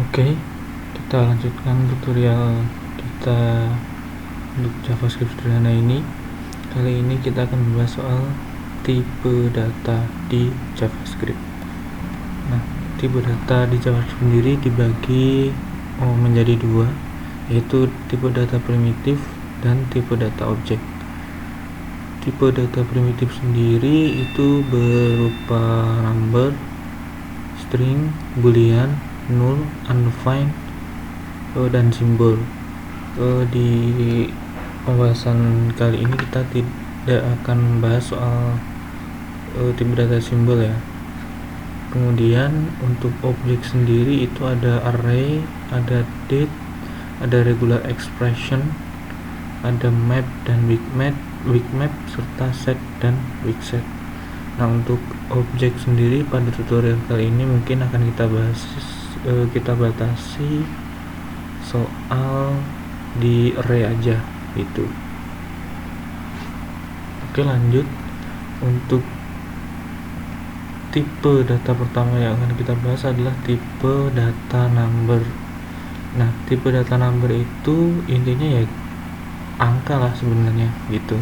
Oke, kita lanjutkan tutorial kita untuk JavaScript sederhana ini. Kali ini kita akan membahas soal tipe data di JavaScript. Nah, tipe data di JavaScript sendiri dibagi menjadi dua, yaitu tipe data primitif dan tipe data objek. Tipe data primitif sendiri itu berupa number, string, boolean, null, undefined, dan simbol. Di pembahasan kali ini kita tidak akan membahas soal tipe data simbol ya. Kemudian untuk objek sendiri itu ada array, ada date, ada regular expression, ada map dan weak map serta set dan weak set. Nah, untuk objek sendiri pada tutorial kali ini mungkin akan kita batasi soal di array aja gitu. Oke, lanjut. Untuk tipe data pertama yang akan kita bahas adalah tipe data number. Nah, tipe data number itu intinya ya angka lah sebenarnya gitu.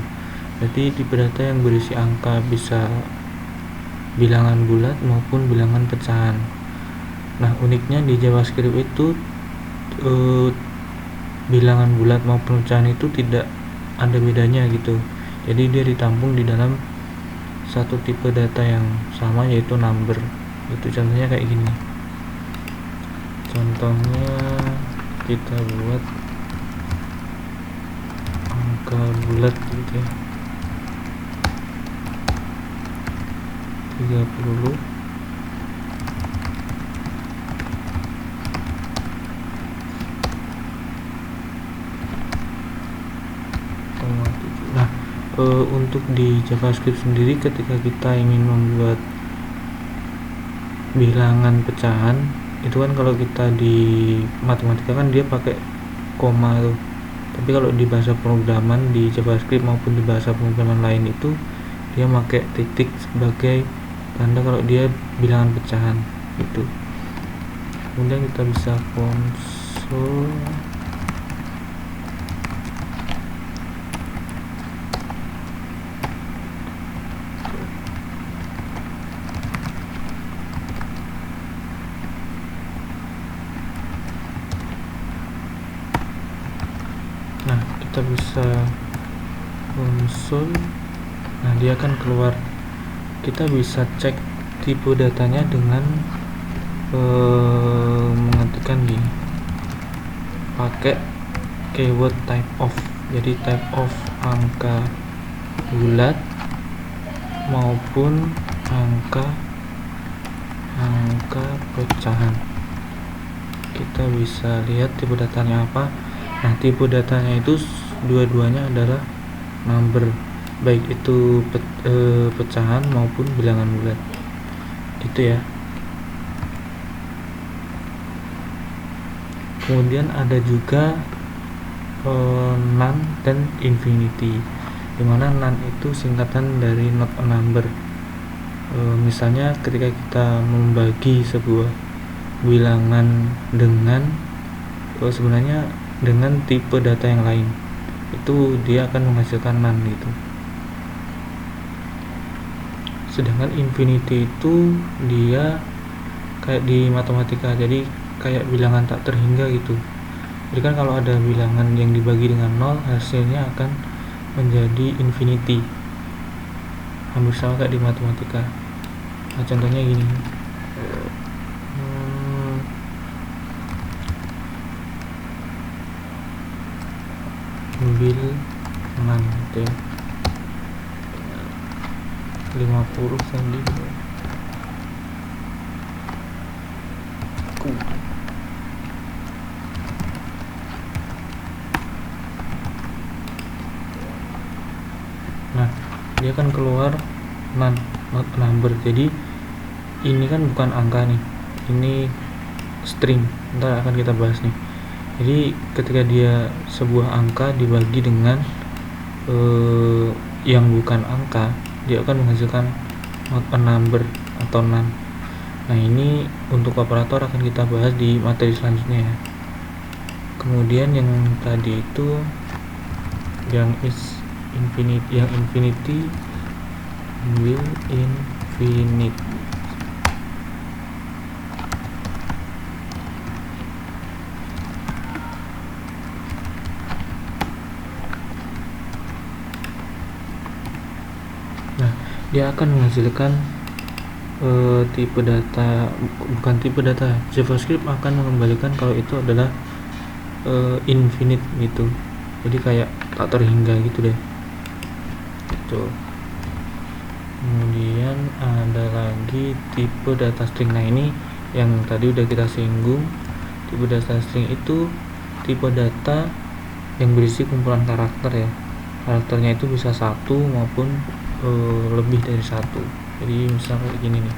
Jadi tipe data yang berisi angka, bisa bilangan bulat maupun bilangan pecahan. Nah, uniknya di JavaScript itu bilangan bulat maupun pecahan itu tidak ada bedanya gitu. Jadi dia ditampung di dalam satu tipe data yang sama, yaitu number. Itu contohnya kayak gini. Contohnya kita buat angka bulat gitu ya, 30. Nah, untuk di JavaScript sendiri ketika kita ingin membuat bilangan pecahan itu kan, kalau kita di matematika kan dia pakai koma tuh. Tapi kalau di bahasa pemrograman di JavaScript maupun di bahasa pemrograman lain itu dia pakai titik sebagai tanda kalau dia bilangan pecahan gitu. Kemudian kita bisa konsol. Nah, kita bisa konsol. Nah, dia akan keluar. Kita bisa cek tipe datanya dengan mengetikkan gini, pakai keyword type of. Jadi type of angka bulat maupun angka pecahan. Kita bisa lihat tipe datanya apa. Nah, tipe datanya itu dua-duanya adalah number, baik itu pecahan maupun bilangan bulat gitu ya. Kemudian ada juga none dan infinity, dimana none itu singkatan dari not a number. Misalnya ketika kita membagi sebuah bilangan dengan sebenarnya dengan tipe data yang lain, itu dia akan menghasilkan none gitu. Sedangkan infinity itu dia kayak di matematika, jadi kayak bilangan tak terhingga gitu. Jadi kan kalau ada bilangan yang dibagi dengan 0, hasilnya akan menjadi infinity, hampir sama kayak di matematika. Nah, contohnya gini, ambil 6 gitu ya, 50 tadi. Nah, dia akan keluar not number. Jadi ini kan bukan angka nih, ini string. Ntar akan kita bahas nih. Jadi ketika dia sebuah angka dibagi dengan yang bukan angka, dia akan menghasilkan not a number atau none. Nah, ini untuk operator akan kita bahas di materi selanjutnya ya. Kemudian yang tadi itu yang infinity will infinite. Nah, dia akan menghasilkan tipe data, bukan tipe data, JavaScript akan mengembalikan kalau itu adalah infinite gitu, jadi kayak tak terhingga gitu deh gitu. Kemudian ada lagi tipe data string. Nah, ini yang tadi udah kita singgung. Tipe data string itu tipe data yang berisi kumpulan karakter ya. Karakternya itu bisa satu maupun lebih dari satu. Jadi misalnya kayak gini nih,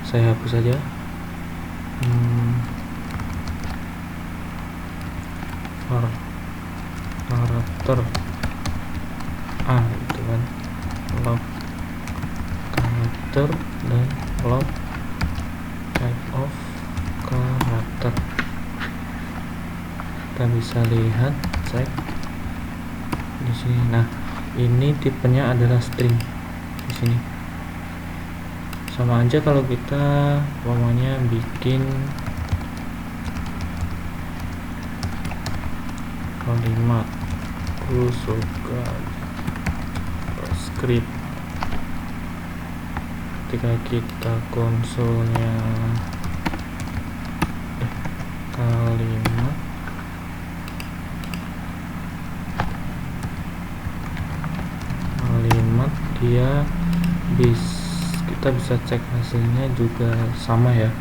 saya hapus saja. Karakter A gitu kan, log karakter dan log type of karakter. Kita bisa lihat, cek di sini. Nah, ini tipenya adalah string di sini. Sama aja kalau kita umpamanya bikin kalimat aku suka script, ketika kita konsolnya kalimat dia kita bisa cek hasilnya juga sama ya,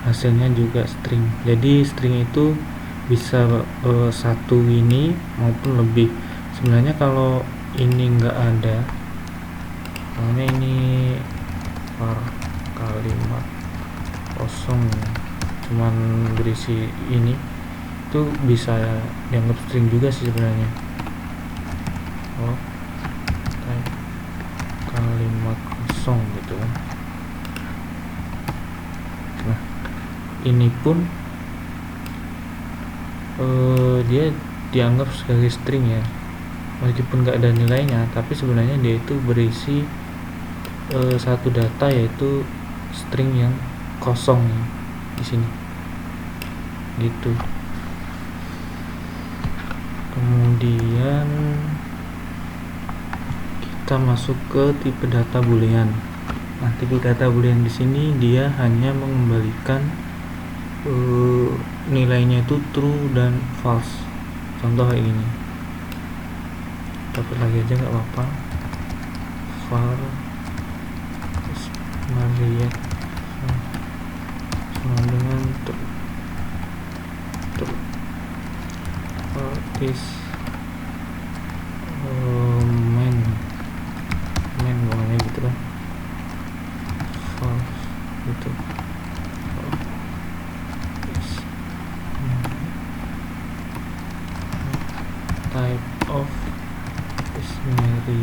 hasilnya juga string. Jadi string itu bisa satu ini maupun lebih. Sebenarnya kalau ini enggak ada, soalnya ini kalimat kosong cuman berisi ini, itu bisa dianggap string juga sih sebenarnya. Type kalimat kosong gitu kan. Nah, ini pun dia dianggap sebagai string ya, meskipun nggak ada nilainya, tapi sebenarnya dia itu berisi satu data, yaitu string yang kosong di sini gitu. Kemudian kita masuk ke tipe data boolean. Nah, tipe data boolean di sini dia hanya mengembalikan nilainya itu true dan false. Contoh kayak gini, dapat lagi aja nggak apa-apa. var variat sama dengan true is main pokoknya gitu kan, false gitu. Type of is Mary,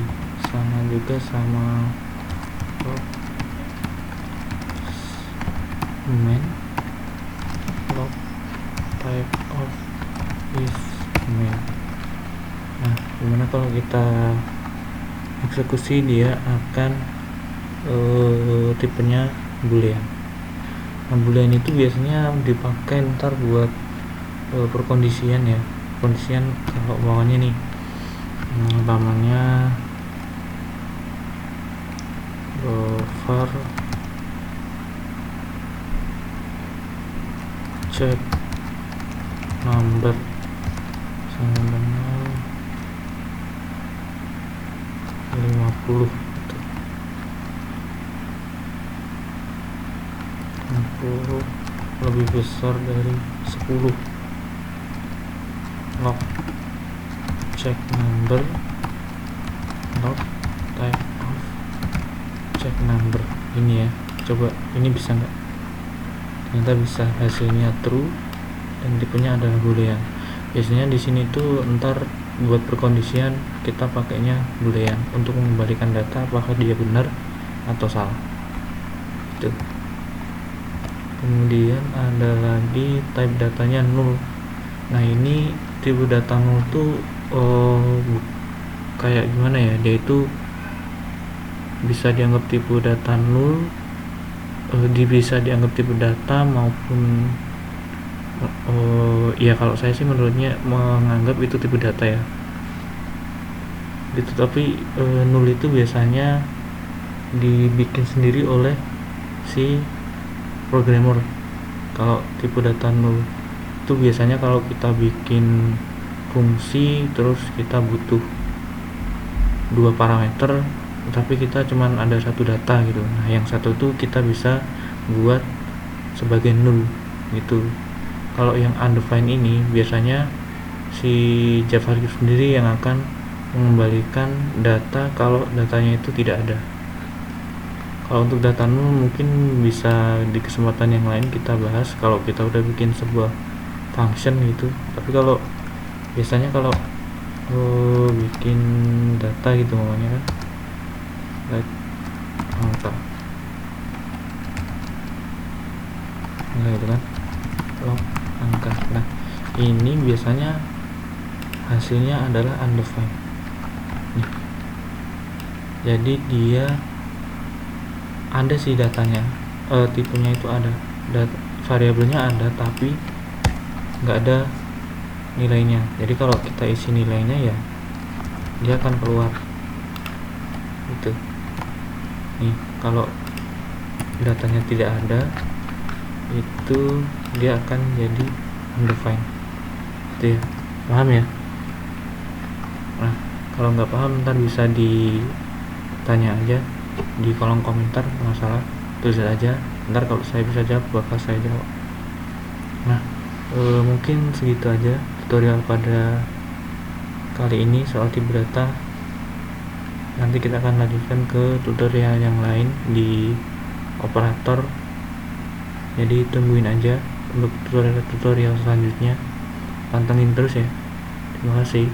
sama juga sama main log type of is main. Nah, gimana kalau kita eksekusi, dia akan tipenya boolean. Nah, boolean itu biasanya dipakai ntar buat perkondisian ya. Kondisian kalau bawahnya nih, umpamanya var check number sama dengan 50 gitu. 50 lebih besar dari 10. Log check number, log type of check number. Ini ya, coba ini bisa nggak? Ternyata bisa, hasilnya true dan tipenya adalah boolean. Biasanya di sini tuh ntar buat perkondisian kita pakainya boolean untuk mengembalikan data apakah dia benar atau salah. Itu. Kemudian ada lagi type datanya null. Nah ini tipe data null tuh kayak gimana ya, dia itu bisa dianggap tipe data null, bisa dianggap tipe data maupun ya kalau saya sih menurutnya menganggap itu tipe data ya gitu. Tapi null itu biasanya dibikin sendiri oleh si programmer. Kalau tipe data null itu biasanya kalau kita bikin fungsi terus kita butuh 2 parameter tapi kita cuman ada 1 data gitu. Nah yang satu itu kita bisa buat sebagai null gitu. Kalau yang undefined ini biasanya si JavaScript sendiri yang akan mengembalikan data kalau datanya itu tidak ada. Kalau untuk data null mungkin bisa di kesempatan yang lain kita bahas kalau kita udah bikin sebuah function gitu. Tapi kalau biasanya kalau bikin data gitu namanya kan angka gitu kan, angka. Nah ini biasanya hasilnya adalah undefined nih. Jadi dia ada sih datanya, tipenya itu ada, variabelnya ada tapi nggak ada nilainya. Jadi kalau kita isi nilainya ya dia akan keluar gitu. Nih kalau datanya tidak ada itu dia akan jadi undefined gitu ya, paham ya? Nah kalau nggak paham ntar bisa ditanya aja di kolom komentar, masalah tulis aja, ntar kalau saya bisa jawab bakal saya jawab. Nah mungkin segitu aja tutorial pada kali ini soal tipe data. Nanti kita akan lanjutkan ke tutorial yang lain di operator, jadi tungguin aja untuk tutorial selanjutnya, pantengin terus ya. Terima kasih.